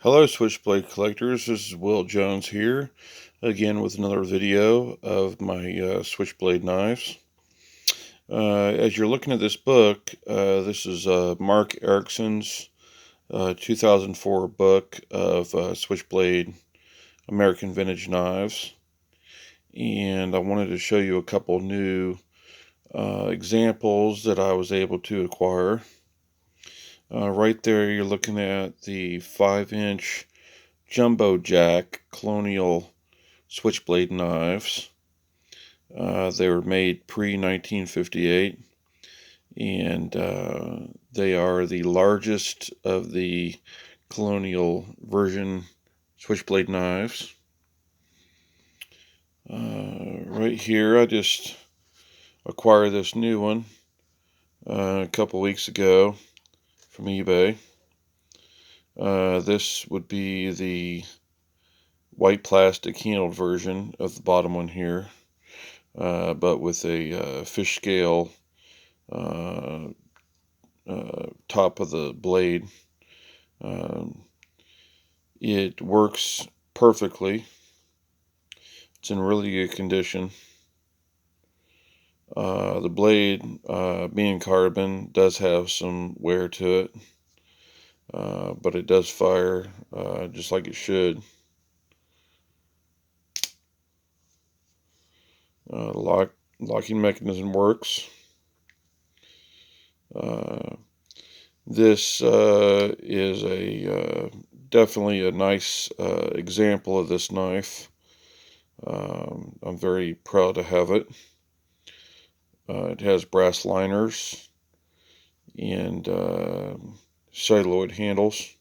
Hello Switchblade collectors, this is Will Jones here, again with another video of my Switchblade knives. As you're looking at this book, this is Mark Erickson's 2004 book of Switchblade American Vintage Knives. And I wanted to show you a couple new examples that I was able to acquire. Right there you're looking at the 5-inch Jumbo Jack Colonial Switchblade knives. They were made pre-1958, and they are the largest of the Colonial version Switchblade knives. Right here, I just acquired this new one a couple weeks ago from eBay. This would be the white plastic handled version of the bottom one here, but with a fish scale top of the blade. It works perfectly. It's in really good condition. The blade, being carbon, does have some wear to it, but it does fire just like it should. The locking mechanism works. This is definitely a nice example of this knife. I'm very proud to have it. It has brass liners and celluloid handles.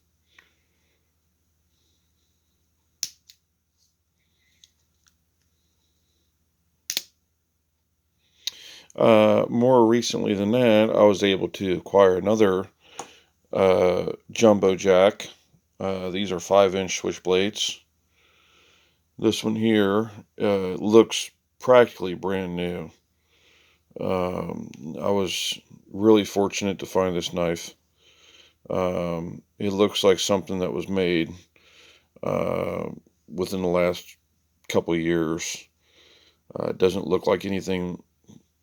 More recently than that, I was able to acquire another Jumbo Jack. These are 5-inch switchblades. This one here looks practically brand new. I was really fortunate to find this knife. It looks like something that was made within the last couple of years. It doesn't look like anything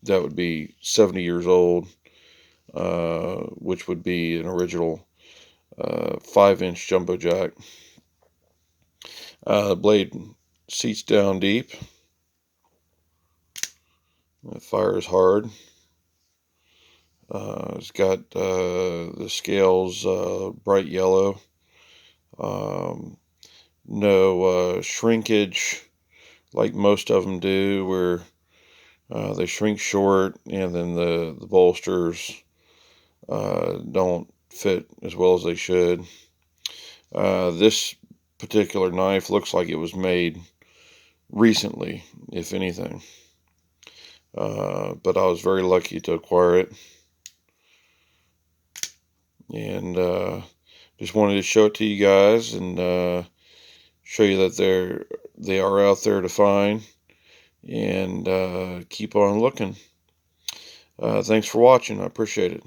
that would be 70 years old, which would be an original 5-inch Jumbo Jack. The blade seats down deep. It fires hard. It's got the scales bright yellow. No shrinkage like most of them do, where they shrink short and then the bolsters don't fit as well as they should. This particular knife looks like it was made recently, if anything. But I was very lucky to acquire it. And just wanted to show it to you guys and show you that they are out there to find. And keep on looking. Thanks for watching. I appreciate it.